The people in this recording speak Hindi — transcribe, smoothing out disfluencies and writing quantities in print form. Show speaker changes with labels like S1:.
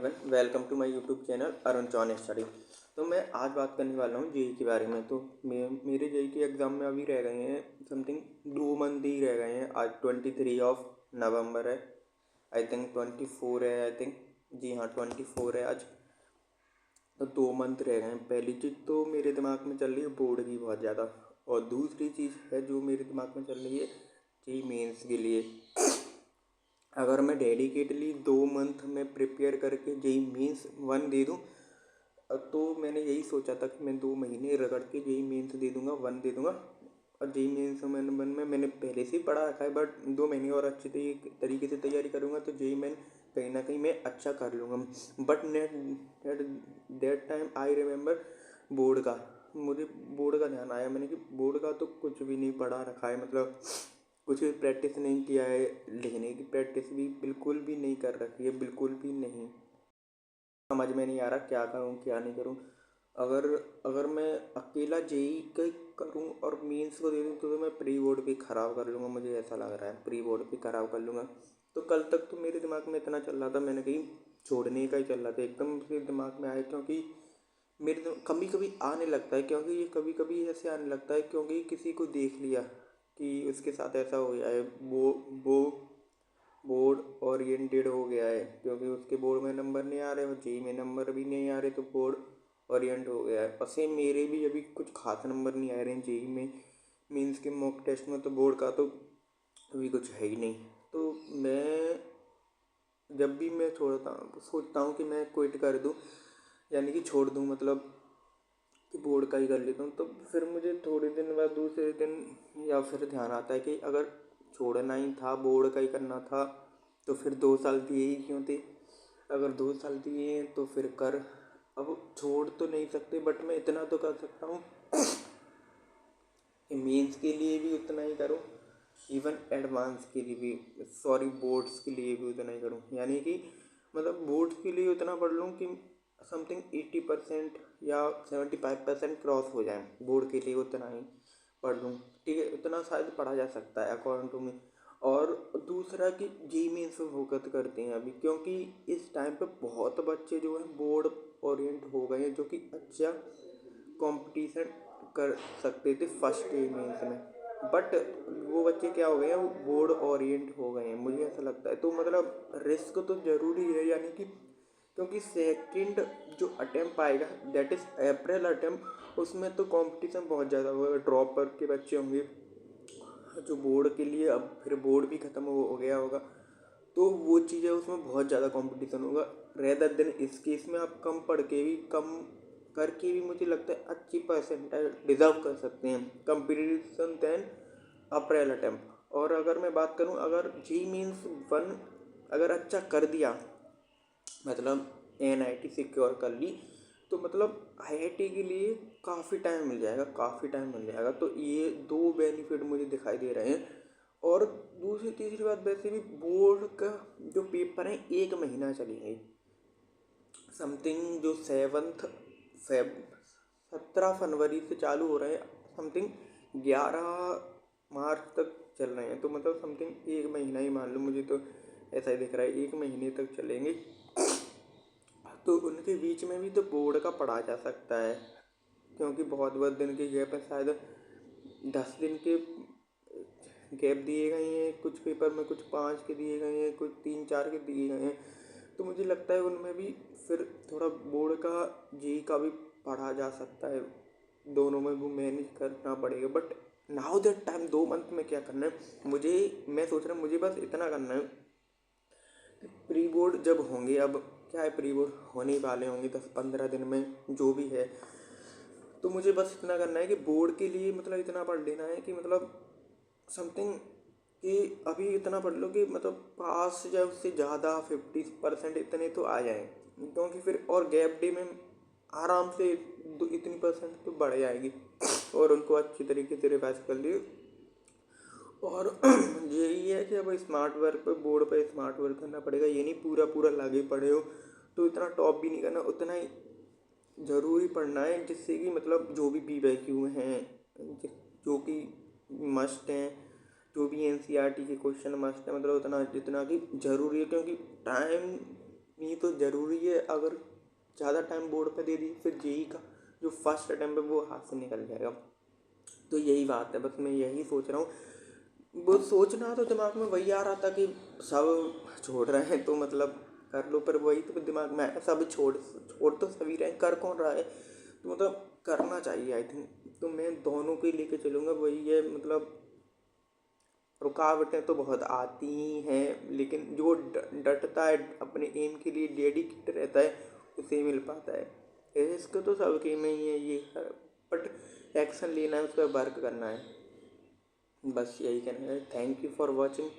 S1: Everyone, welcome to my YouTube channel Arun Chauhan study. तो मैं आज बात करने वाला हूँ जेई के बारे में। तो मेरे जेई के एग्ज़ाम में अभी रह गए हैं समथिंग 2 मंथ ही रह गए हैं। आज 23 ऑफ नवंबर है, आई थिंक 24 है, आई थिंक जी हाँ 24 है आज। तो 2 मंथ रह गए हैं। पहली चीज़ तो मेरे दिमाग में चल रही है बोर्ड की बहुत ज़्यादा, और दूसरी चीज़ है जो मेरे दिमाग में चल रही है जेई मेंस के लिए। अगर मैं डेडिकेटली 2 मंथ में प्रिपेयर करके जेई मेंस 1 दे दूँ, तो मैंने यही सोचा था कि मैं 2 महीने रगड़ के जेई मेंस दे दूँगा, 1 दे दूँगा। और जेई मेंस 1 में मैंने पहले से ही पढ़ा रखा है, बट 2 महीने और अच्छे तरीके से तैयारी करूँगा तो जेई मेन कहीं ना कहीं मैं अच्छा कर लूँगा। But net that time I remember board का, मुझे बोर्ड का ध्यान आया मैंने कि बोर्ड का तो कुछ भी नहीं पढ़ा रखा है, मतलब कुछ भी प्रैक्टिस नहीं किया है। लिखने की प्रैक्टिस भी बिल्कुल भी नहीं कर रखी है, बिल्कुल भी नहीं। समझ में नहीं आ रहा क्या करूँ क्या नहीं करूँ। अगर अगर मैं अकेला जेई का करूँ और मेंस को दे दूँ तो मैं प्री बोर्ड भी ख़राब कर लूँगा, मुझे ऐसा लग रहा है प्री बोर्ड भी ख़राब कर लूँगा। तो कल तक तो मेरे दिमाग में इतना चल रहा था, मैंने कहीं छोड़ने का ही चल रहा था, एकदम से दिमाग में आया क्योंकि मेरे कभी कभी आने लगता है, क्योंकि ये कभी कभी ऐसे आने लगता है क्योंकि किसी को देख लिया कि उसके साथ ऐसा हो गया है, वो बोर्ड ओरिएंटेड हो गया है, क्योंकि उसके बोर्ड में नंबर नहीं आ रहे और जेई में नंबर भी नहीं आ रहे तो बोर्ड ओरिएंट हो गया है। और सेम मेरे भी अभी कुछ खास नंबर नहीं आ रहे हैं जेई में, मीन्स के मॉक टेस्ट में, तो बोर्ड का तो अभी कुछ है ही नहीं। तो मैं जब भी मैं सोचता हूँ कि मैं क्विट कर दूँ, यानी कि छोड़ दूँ, मतलब कि बोर्ड का ही कर लेता हूँ, तो फिर मुझे थोड़े दिन बाद दूसरे दिन या फिर ध्यान आता है कि अगर छोड़ना ही था, बोर्ड का ही करना था, तो फिर 2 साल दिए ही क्यों थे। अगर 2 साल दिए हैं तो फिर कर। अब छोड़ तो नहीं सकते, बट मैं इतना तो कर सकता हूँ कि मेंस के लिए भी उतना ही करूँ, इवन एडवांस के लिए भी, सॉरी बोर्ड्स के लिए भी उतना ही करूँ। यानी कि मतलब बोर्ड्स के लिए उतना पढ़ लूँ कि समथिंग 80% या 75% क्रॉस हो जाए, बोर्ड के लिए उतना ही पढ़ लूँ। ठीक है, उतना शायद पढ़ा जा सकता है अकॉर्डिंग टू मी। और दूसरा कि जेई मेंस पे फोकस करते हैं अभी, क्योंकि इस टाइम पे बहुत बच्चे जो हैं बोर्ड ओरिएंट हो गए हैं, जो कि अच्छा कंपटीशन कर सकते थे फर्स्ट जेई मेंस में, बट वो बच्चे क्या हो गए हैं, वो बोर्ड ओरिएंट हो गए हैं, मुझे ऐसा लगता है। तो मतलब रिस्क तो ज़रूरी है, यानी कि क्योंकि सेकंड जो अटेम्प्ट आएगा दैट इज़ अप्रैल अटेम्प्ट, उसमें तो कंपटीशन बहुत ज़्यादा होगा, ड्रॉपर के बच्चे होंगे जो बोर्ड के लिए, अब फिर बोर्ड भी ख़त्म हो गया होगा, तो वो चीज़ें उसमें बहुत ज़्यादा कंपटीशन होगा। रेदर देन इस केस में आप कम पढ़ के भी, कम करके भी मुझे लगता है अच्छी परसेंटाइल डिज़र्व कर सकते हैं कंपटीशन देन अप्रैल अटेम्प्ट। और अगर मैं बात करूं, अगर जेई मीन्स 1 अगर अच्छा कर दिया, मतलब एनआईटी सिक्योर कर ली, तो मतलब आईआईटी के लिए काफ़ी टाइम मिल जाएगा, काफ़ी टाइम मिल जाएगा। तो ये 2 बेनिफिट मुझे दिखाई दे रहे हैं। और दूसरी तीसरी बात, वैसे भी बोर्ड का जो पेपर है 1 महीना चलेंगे, समथिंग जो 17 फरवरी से चालू हो रहे हैं, समथिंग 11 मार्च तक चल रहे हैं, तो मतलब समथिंग 1 महीना ही मान लो, मुझे तो ऐसा ही दिख रहा है 1 महीने तक चलेंगे। तो उनके बीच में भी तो बोर्ड का पढ़ा जा सकता है, क्योंकि बहुत बहुत दिन के गैप है, शायद 10 दिन के गैप दिए गए हैं कुछ पेपर में, कुछ 5 के दिए गए हैं, कुछ 3-4 के दिए गए हैं। तो मुझे लगता है उनमें भी फिर थोड़ा बोर्ड का जेई का भी पढ़ा जा सकता है, दोनों में वो मैनेज करना पड़ेगा। But now that time 2 month में क्या करना है मुझे, मैं सोच रहा हूँ मुझे बस इतना करना है कि प्री बोर्ड जब होंगे, अब क्या है प्री बोर्ड होने वाले होंगे 10-15 दिन में जो भी है, तो मुझे बस इतना करना है कि बोर्ड के लिए मतलब इतना पढ़ लेना है कि मतलब समथिंग कि अभी इतना पढ़ लो कि मतलब पास या उससे ज़्यादा 50% इतने तो आ जाएं, क्योंकि फिर और गैप डे में आराम से इतनी परसेंट तो बढ़ जाएगी, और उनको अच्छी तरीके से रिवाइज कर लिए। और यही है कि अब स्मार्ट वर्क पे, बोर्ड पे स्मार्ट वर्क करना पड़ेगा, ये नहीं पूरा पूरा लागे पड़े हो, तो इतना टॉप भी नहीं करना, उतना ही ज़रूरी पढ़ना है जिससे कि मतलब जो भी PYQ हैं, जो कि मस्ट हैं, जो भी NCERT के क्वेश्चन मस्ट है, मतलब उतना जितना कि ज़रूरी है, क्योंकि टाइम ये तो ज़रूरी है। अगर ज़्यादा टाइम बोर्ड पे दे दिए फिर जेई का जो फर्स्ट अटैम्प्ट है वो हाथ से निकल जाएगा। तो यही बात है, बस मैं यही सोच रहा हूँ। वो सोचना तो दिमाग में वही आ रहा था कि सब छोड़ रहे हैं तो मतलब कर लो, पर वही तो दिमाग में आया, सब छोड़ छोड़ तो सभी रहे, कर कौन रहा है, तो मतलब करना चाहिए आई थिंक। तो मैं दोनों को ही लेके चलूँगा। वही है मतलब रुकावटें तो बहुत आती ही हैं, लेकिन जो डटता है अपने एम के लिए, डेडिकेट रहता है, उसे मिल पाता है। रिस्क तो सबके में ही है ये, बट एक्शन लेना है, उस पर वर्क करना है। बस यही कहना है। Thank you for watching.